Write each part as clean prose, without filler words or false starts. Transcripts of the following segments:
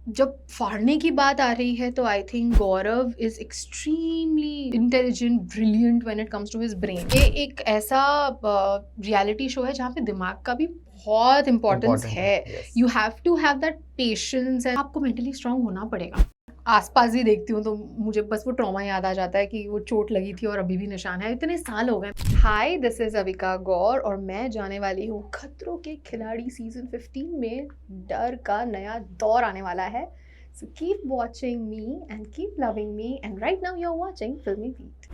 जब फाड़ने की बात आ रही है तो I think Gaurav is extremely intelligent, brilliant when it comes to his brain. ये एक ऐसा रियलिटी शो है जहाँ पे दिमाग का भी बहुत इंपॉर्टेंस है। yes. You have to have that patience and आपको मेंटली स्ट्रांग होना पड़ेगा। आसपास ही देखती हूँ तो मुझे बस वो ट्रॉमा याद आ जाता है कि वो चोट लगी थी और अभी भी निशान है, इतने साल हो गए। हाय, दिस इज अविका गौर और मैं जाने वाली हूँ खतरों के खिलाड़ी सीजन 15 में। डर का नया दौर आने वाला है। So keep watching me and keep loving me and right now you are watching Filmy Beat.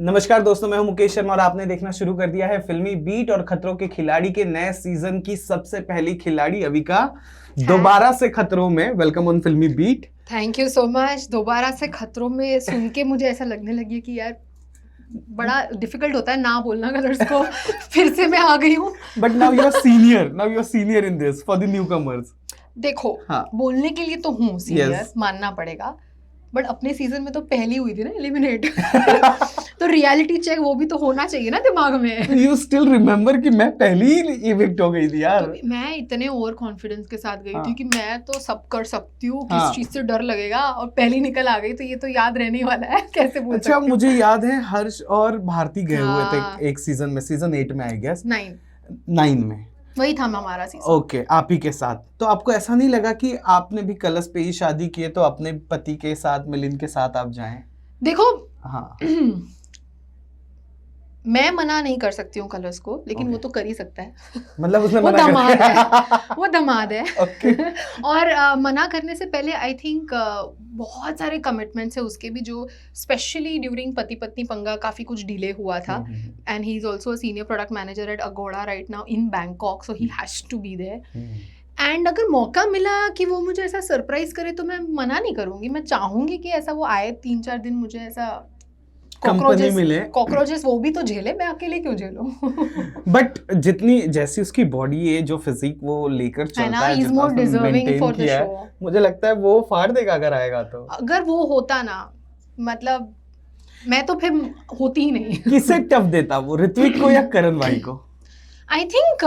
नमस्कार दोस्तों, मैं हूं मुकेश शर्मा और आपने देखना शुरू कर दिया है फिल्मी बीट और खतरों के खिलाड़ी के नए सीजन की सबसे पहली खिलाड़ी अविका दोबारा से खतरों में। Welcome on Filmy Beat. Thank you so much. दोबारा से खतरों में सुन के मुझे ऐसा लगने लगी कि यार बड़ा डिफिकल्ट होता है ना बोलना कलर्स को। फिर से मैं आ गई हूँ। But now you are senior in this for the newcomers. देखो, हाँ, बोलने के लिए तो हूँ सीनियर, Yes. मानना पड़ेगा। बट अपने सीजन में तो पहली हुई थी ना एलिमिनेट। तो रियलिटी चेक वो भी तो होना चाहिए ना दिमाग में। यू स्टिल रिमेम्बर कि मैं पहली ही इविक्ट हो गई थी यार। तो मैं इतने ओवर कॉन्फिडेंस के साथ गई हाँ. थी कि मैं तो सब कर सकती हूँ, हाँ. किस चीज से डर लगेगा, और पहली निकल आ गई तो ये तो याद रहने वाला है। कैसे बोल अच्छा, सकती हूँ। मुझे याद है हर्ष और भारती गए हुए हाँ. थे एक सीजन में, सीजन 8 में आई गेस, 9 में। वही था हमारा सीजन। ओके, आप ही के साथ। तो आपको ऐसा नहीं लगा कि आपने भी कलश पे ही शादी की है तो अपने पति के साथ, मिलिंद के साथ आप जाएं? देखो, हाँ, मैं मना नहीं कर सकती हूँ कलर्स को, लेकिन Okay. वो तो कर ही सकता है। मतलब उसने वो मना कर दामाद दिया। है, वो दामाद है। Okay. और मना करने से पहले आई थिंक बहुत सारे कमिटमेंट्स है उसके भी, जो स्पेशली ड्यूरिंग पति पत्नी पंगा काफी कुछ डिले हुआ था। And he is also a senior product manager at Agoda right now in Bangkok, so he has to be there. And अगर मौका मिला कि वो मुझे ऐसा सरप्राइज करे तो मैं मना नहीं करूंगी। मैं चाहूंगी कि ऐसा वो आए 3-4 दिन, मुझे ऐसा कंपनी मिले। कॉकरोचेस वो भी तो झेले, मैं अकेले क्यों झेलूं। बट जितनी जैसी उसकी बॉडी है, जो फिजिक वो लेकर चलता है, he's जितना more उसने deserving maintain for the किया है, show. मुझे लगता है वो फाड़ देगा अगर आएगा तो। अगर वो होता ना, मतलब मैं तो फिर होती ही नहीं। किसे टफ देता वो, ऋत्विक को या करण भाई को? आई थिंक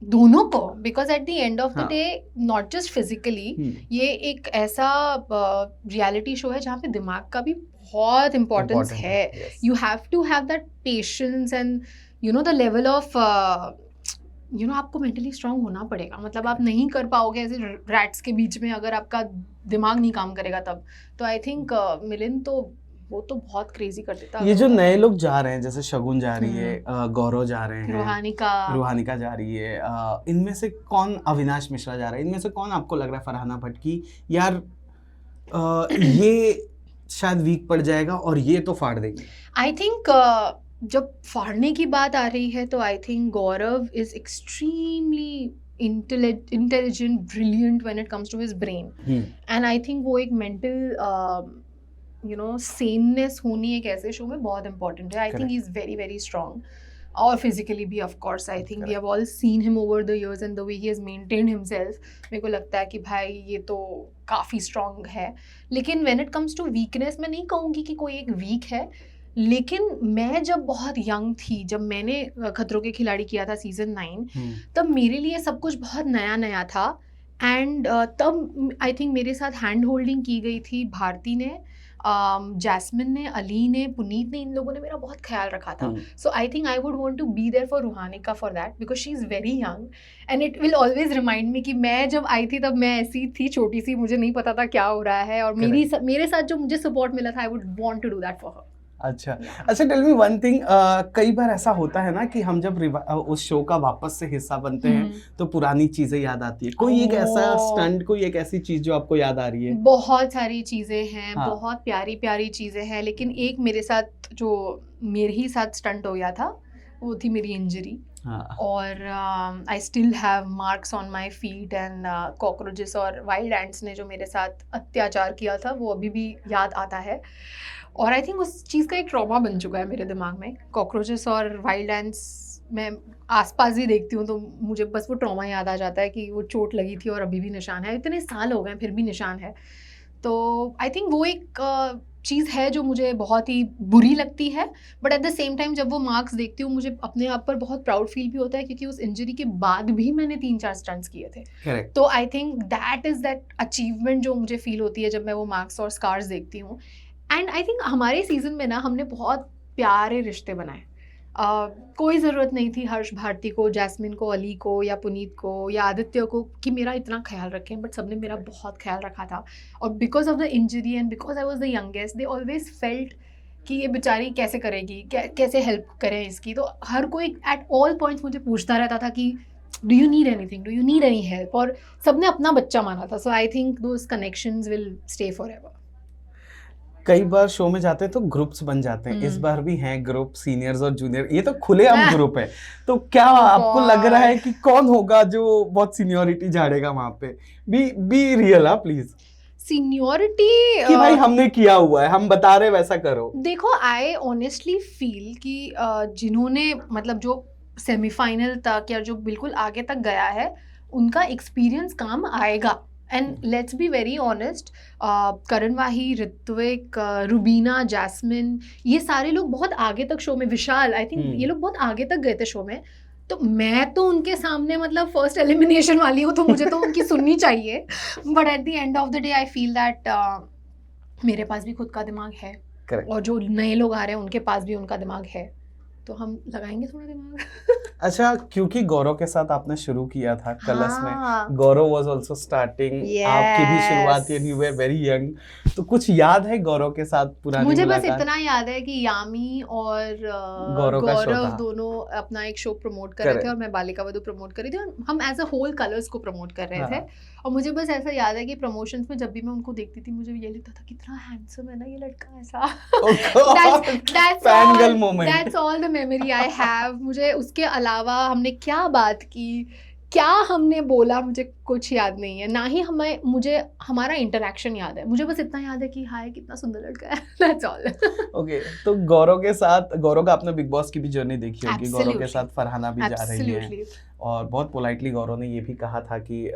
दोनों को, because at the end of the हाँ. डे नॉट जस्ट फिजिकली, ये एक ऐसा रियलिटी शो है जहाँ पे दिमाग का भी बहुत इंपॉर्टेंस Important है। yes. You have to have that patience and you know the level of आपको मेंटली स्ट्रांग होना पड़ेगा। मतलब आप नहीं कर पाओगे ऐसे रैट्स के बीच में अगर आपका दिमाग नहीं काम करेगा तब। तो आई थिंक मिलिंद तो वो तो बहुत क्रेजी कर देता। ये जो नए लोग जा रहे हैं, जैसे शगुन जा रही है, गौरव जा रहे हैं, रूहानिका जा रही है, इनमें से कौन, अविनाश मिश्रा जा रहा है, इनमें से कौन आपको लग रहा है फरहाना भट्ट की यार ये शायद वीक पड़ जाएगा और ये तो फाड़ देगी? आई थिंक जब फाड़ने की बात आ रही है तो I think Gaurav is extremely intelligent, brilliant when it comes to his brain. And I think वो एक मेंटल सेननेस होनी एक ऐसे शो में बहुत इंपॉर्टेंट है। I think he is very very strong, और फिजिकली भी of course. I think we have all seen him over the years and the way he has maintained himself. मेरे को लगता है कि भाई ये तो काफ़ी स्ट्रांग है। लेकिन when it comes to weakness, मैं नहीं कहूँगी कि कोई एक वीक है, लेकिन मैं जब बहुत यंग थी, जब मैंने खतरों के खिलाड़ी किया था सीजन 9, तब मेरे लिए सब कुछ बहुत नया नया था। एंड तब आई थिंक मेरे साथ हैंड होल्डिंग की गई थी भारती ने, जैस्मिन ने, अली ने, पुनीत ने, इन लोगों ने मेरा बहुत ख्याल रखा था। So I think I would want to be there for Ruhanika for that, because she is very young and it will always remind me कि मैं जब आई थी तब मैं ऐसी थी, छोटी सी, मुझे नहीं पता था क्या हो रहा है, और मेरे साथ जो मुझे सपोर्ट मिला था, I would want to do that for her. अच्छा, टेल मी वन थिंग, कई बार ऐसा होता है ना कि हम जब उस शो का वापस से हिस्सा बनते हैं तो पुरानी चीजें याद आती है। कोई एक ऐसा स्टंट, कोई एक ऐसी चीज जो आपको याद आ रही है? बहुत सारी चीजें हैं। हाँ. बहुत प्यारी प्यारी चीजें हैं, लेकिन एक मेरे साथ जो मेरे ही साथ स्टंट हो गया था वो थी मेरी इंजरी। हाँ. और I still have marks on my feet and cockroaches और वाइल्ड एंट्स ने जो मेरे साथ अत्याचार किया था वो अभी भी याद आता है। और आई थिंक उस चीज़ का एक ट्रॉमा बन चुका है मेरे दिमाग में। कॉकरोचेस और वाइल्ड एंट्स मैं आसपास ही देखती हूँ तो मुझे बस वो ट्रॉमा याद आ जाता है कि वो चोट लगी थी और अभी भी निशान है, इतने साल हो गए फिर भी निशान है। तो आई थिंक वो एक चीज़ है जो मुझे बहुत ही बुरी लगती है, but at the same time जब वो मार्क्स देखती हूँ मुझे अपने आप पर बहुत प्राउड फील भी होता है, क्योंकि उस इंजरी के बाद भी मैंने 3-4 स्टंट्स किए थे। Correct. तो I think that is that achievement जो मुझे फील होती है जब मैं वो मार्क्स और स्कार्स देखती हूँ। एंड आई थिंक हमारे सीज़न में ना हमने बहुत प्यारे रिश्ते बनाए। कोई ज़रूरत नहीं थी हर्ष भारती को, जैस्मिन को, अली को या पुनीत को या आदित्य को कि मेरा इतना ख्याल रखें, बट सबने मेरा बहुत ख्याल रखा था। और because of the injury and because I was the youngest, they always felt कि ये बेचारी कैसे करेगी, कैसे हेल्प करें इसकी। तो हर कोई एट ऑल पॉइंट्स मुझे पूछता रहता था कि do you need anything, do you need any help, और सबने अपना बच्चा माना था। So I think those connections will stay forever. कई बार शो में जाते हैं तो ग्रुप्स बन जाते हैं, इस बार भी हैं ग्रुप, सीनियर्स और जूनियर, ये तो खुलेआम ग्रुप है। तो क्या आपको लग रहा है कि कौन होगा जो बहुत सीनियरिटी झाड़ेगा वहां पे? Be real please. सीनियरिटी कि भाई हमने किया हुआ है, हम बता रहे वैसा करो। देखो, आई ऑनेस्टली फील कि जिन्होंने मतलब जो सेमीफाइनल तक या जो बिल्कुल आगे तक गया है उनका एक्सपीरियंस काम आएगा। And let's be very honest, Karan Wahi, Hrithik, Rubina, Jasmin, ये सारे लोग बहुत आगे तक शो में, विशाल, आई थिंक ये लोग बहुत आगे तक गए थे शो में। तो मैं तो उनके सामने मतलब फर्स्ट एलिमिनेशन वाली हूँ, तो मुझे तो उनकी सुननी चाहिए। But at the end of the day I feel that मेरे पास भी खुद का दिमाग है। Correct. और जो नए लोग आ रहे हैं उनके पास भी उनका दिमाग है, तो हम लगाएंगे थोड़ा दिमाग। अच्छा, क्योंकि गौरव के साथ आपने शुरू किया था कलश हाँ। में, गौरव वाज आल्सो स्टार्टिंग, आपकी भी शुरुआत थी, यू वर वेरी यंग, तो कुछ याद है गौरव के साथ पुरानी मुझे मुलाकात? बस इतना याद है कि यामी और गौरव दोनों अपना एक शो प्रमोट कर रहे थे और मैं बालिका वधू प्रमोट कर रही थी, और हम एज अ होल कलर्स को प्रमोट कर रहे थे। और मुझे बस ऐसा याद है कि प्रमोशंस में जब भी मैं उनको देखती थी मुझे ये लगता था कितना हैंडसम है ना ये लड़का, ऐसा। That's all the memory I have। मुझे उसके अलावा हमने क्या बात की, क्या हमने बोला, मुझे कुछ याद नहीं है, ना ही मुझे हमारा इंटरेक्शन याद है। मुझे बस इतना याद है कि हाय कितना सुंदर लड़का है, that's all। ओके, तो गौरव के साथ, गौरव का आपने बिग बॉस की भी जर्नी देखी होगी, गौरव के साथ फरहाना भी जा रही है, और बहुत पोलाइटली गौरव ने ये भी कहा था कि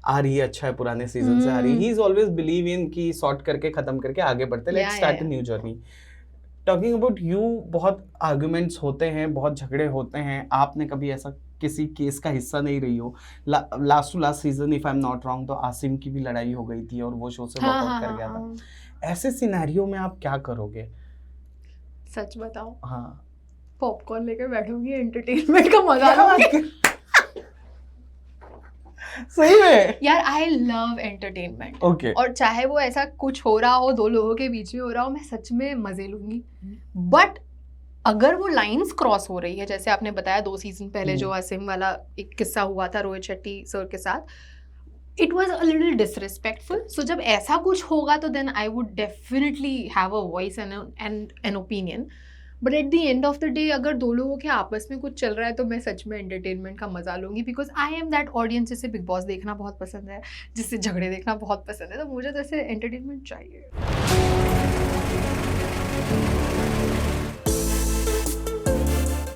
आ रही है, अच्छा है, पुराने सीजन से आ रही है। He is always believe in कि सॉर्ट करके खत्म करके आगे बढ़ते, let's start a new journey. Talking about you, बहुत आर्गुमेंट्स होते हैं, बहुत झगड़े होते हैं, आपने कभी ऐसा किसी केस का हिस्सा नहीं रही हो? Last to last season if I am not wrong तो आसिम की भी लड़ाई हो गई थी और वो शो से वॉकआउट कर गया था। ऐसे सिनेरियो में आप क्या करोगे? सच बताओ, हाँ, पॉपकॉर्न लेकर बैठूंगी, एंटरटेनमेंट का मजा लूंगी। सही में यार, आई लव एंटरटेनमेंट। ओके, और चाहे वो ऐसा कुछ हो रहा हो, दो लोगों के बीच में हो रहा हो, मैं सच में मजे लूंगी। बट अगर वो लाइंस क्रॉस हो रही है, जैसे आपने बताया 2 सीजन पहले जो आसिम वाला एक किस्सा हुआ था रोहित शेट्टी सर के साथ, it was a little disrespectful. So जब ऐसा कुछ होगा तो then I would definitely have a voice and an opinion. But at the end of the day अगर 2 लोगों के आपस में कुछ चल रहा है तो मैं सच में एंटरटेनमेंट का मजा लूंगी, because I am that audience जिसे बिग बॉस देखना बहुत पसंद है, जिससे झगड़े देखना बहुत पसंद है, तो मुझे तो ऐसे एंटरटेनमेंट चाहिए।